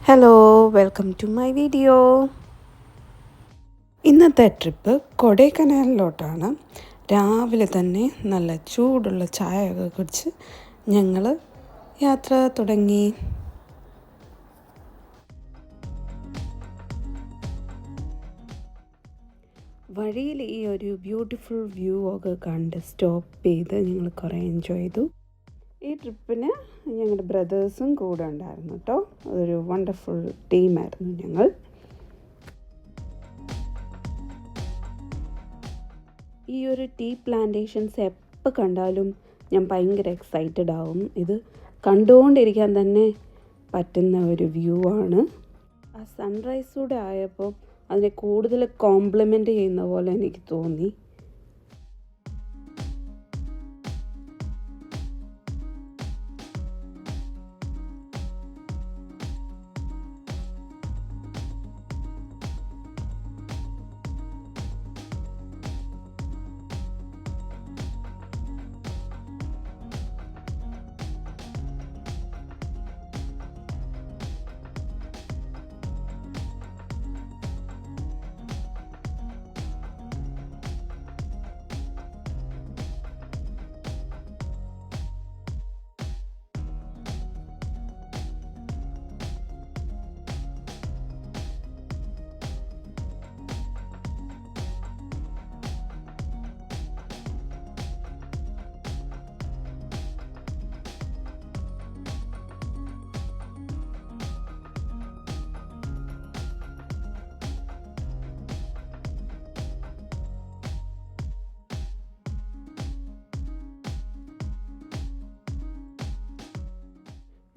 Hello, welcome to my video. ഇന്നത്തെ trip കൊടൈക്കനാലിലോട്ടാണ്. രാവിലെ തന്നെ നല്ല ചൂടുള്ള ചായയൊക്കെ കുടിച്ച് ഞങ്ങൾ യാത്ര തുടങ്ങി. വഴിയിൽ ഈ ഒരു ബ്യൂട്ടിഫുൾ വ്യൂ ഒക്കെ കണ്ട് സ്റ്റോപ്പ് ചെയ്ത് ഞങ്ങൾ കുറേ എൻജോയ് ചെയ്തു. ഈ ട്രിപ്പിന് ഞങ്ങളുടെ ബ്രദേഴ്സും കൂടെ ഉണ്ടായിരുന്നു കേട്ടോ. അതൊരു വണ്ടർഫുൾ ടീമായിരുന്നു ഞങ്ങൾ. ഈ ഒരു ടീ പ്ലാന്റേഷൻസ് എപ്പോൾ കണ്ടാലും ഞാൻ ഭയങ്കര എക്സൈറ്റഡ് ആവും. ഇത് കണ്ടുകൊണ്ടിരിക്കാൻ തന്നെ പറ്റുന്ന ഒരു വ്യൂ ആണ്. ആ സൺറൈസ് കൂടെ ആയപ്പോൾ അതിനെ കൂടുതൽ കോംപ്ലിമെൻ്റ് ചെയ്യുന്ന പോലെ എനിക്ക് തോന്നി.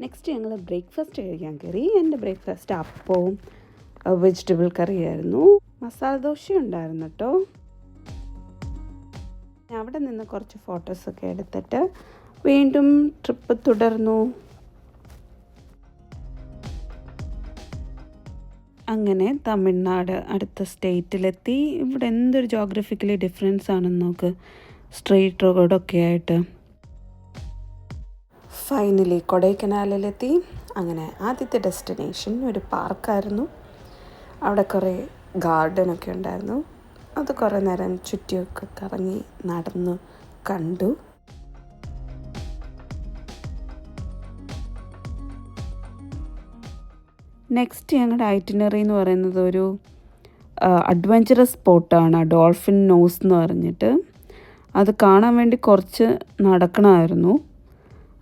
നെക്സ്റ്റ് ഞങ്ങൾ ബ്രേക്ക്ഫാസ്റ്റ് കഴിക്കാൻ കയറി. എൻ്റെ ബ്രേക്ക്ഫാസ്റ്റ് അപ്പവും വെജിറ്റബിൾ കറിയായിരുന്നു. മസാല ദോശ ഉണ്ടായിരുന്നു കേട്ടോ. അവിടെ നിന്ന് കുറച്ച് ഫോട്ടോസൊക്കെ എടുത്തിട്ട് വീണ്ടും ട്രിപ്പ് തുടർന്നു. അങ്ങനെ തമിഴ്നാട് അടുത്ത സ്റ്റേറ്റിലെത്തി. ഇവിടെ എന്തൊരു ജോഗ്രഫിക്കലി ഡിഫറൻസ് ആണെന്ന് നോക്ക്, സ്ട്രെയിറ്റ് റോഡൊക്കെ ആയിട്ട്. ഫൈനലി കൊടൈക്കനാലിലെത്തി. അങ്ങനെ ആദ്യത്തെ ഡെസ്റ്റിനേഷൻ ഒരു പാർക്കായിരുന്നു. അവിടെ കുറേ ഗാർഡനൊക്കെ ഉണ്ടായിരുന്നു. അത് കുറേ നേരം ചുറ്റിയൊക്കെ കറങ്ങി നടന്നു കണ്ടു. നെക്സ്റ്റ് ഞങ്ങളുടെ ഐറ്റിനറി എന്ന് പറയുന്നത് ഒരു അഡ്വഞ്ചറസ് സ്പോട്ടാണ്, ഡോൾഫിൻ നോസ് എന്ന് പറഞ്ഞിട്ട്. അത് കാണാൻ വേണ്ടി കുറച്ച് നടക്കണമായിരുന്നു.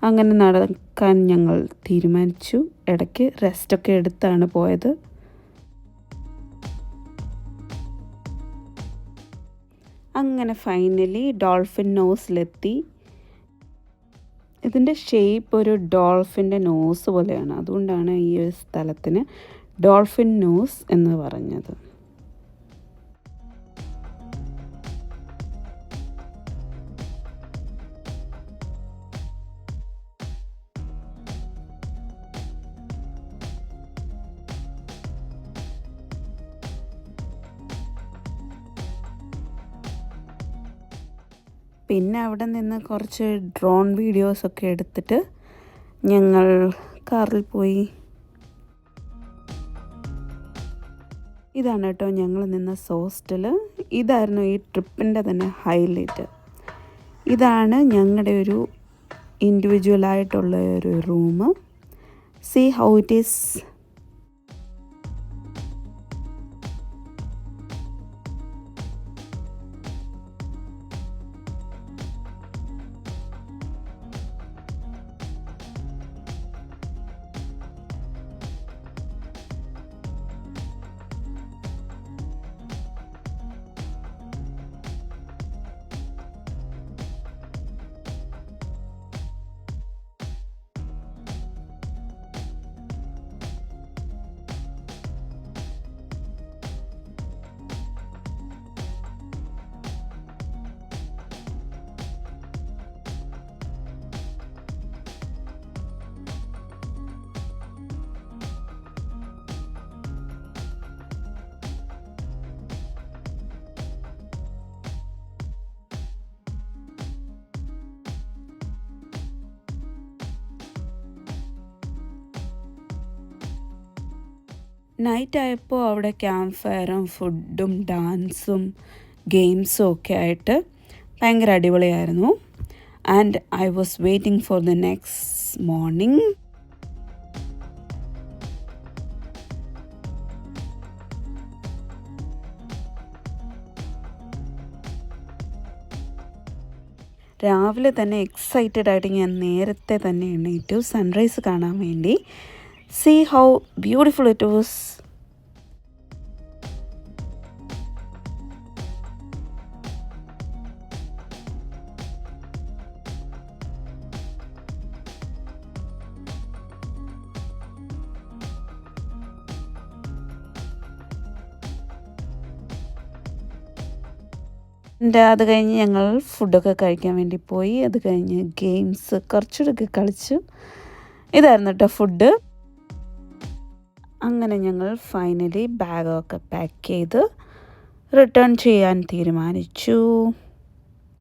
അങ്ങനെ നടക്കാൻ ഞങ്ങൾ തീരുമാനിച്ചു. ഇടയ്ക്ക് റെസ്റ്റൊക്കെ എടുത്താണ് പോയത്. അങ്ങനെ ഫൈനലി ഡോൾഫിൻ നോസിലെത്തി. ഇതിൻ്റെ ഷേപ്പ് ഒരു ഡോൾഫിൻ്റെ നോസ് പോലെയാണ്. അതുകൊണ്ടാണ് ഈ ഒരു സ്ഥലത്തിന് ഡോൾഫിൻ നോസ് എന്ന് പറഞ്ഞത്. പിന്നെ അവിടെ നിന്ന് കുറച്ച് ഡ്രോൺ വീഡിയോസൊക്കെ എടുത്തിട്ട് ഞങ്ങൾ കാറിൽ പോയി. ഇതാണ് കേട്ടോ ഞങ്ങൾ നിന്ന ഹോസ്റ്റൽ. ഇതായിരുന്നു ഈ ട്രിപ്പിൻ്റെ തന്നെ ഹൈലൈറ്റ്. ഇതാണ് ഞങ്ങളുടെ ഒരു ഇൻഡിവിജ്വലായിട്ടുള്ള ഒരു room. See how it is. Night ആയപ്പോൾ അവിടെ ക്യാമ്പ് ഫയറും ഫുഡും ഡാൻസും ഗെയിംസും ഒക്കെ ആയിട്ട് ഭയങ്കര അടിപൊളിയായിരുന്നു. And I was waiting for the next morning. രാവിലെ തന്നെ എക്സൈറ്റഡ് ആയിട്ട് ഞാൻ നേരത്തെ തന്നെ എണീറ്റു സൺറൈസ് കാണാൻ വേണ്ടി. See how beautiful it was. അത് കഴിഞ്ഞ് ഞങ്ങൾ ഫുഡൊക്കെ കഴിക്കാൻ വേണ്ടി പോയി. അത് കഴിഞ്ഞ് ഗെയിംസ് കുറച്ചുകൂടെയൊക്കെ കളിച്ചു. ഇതായിരുന്നു കേട്ടോ ഫുഡ്. അങ്ങനെ ഞങ്ങൾ ഫൈനലി ബാഗൊക്കെ പാക്ക് ചെയ്ത് റിട്ടേൺ ചെയ്യാൻ തീരുമാനിച്ചു.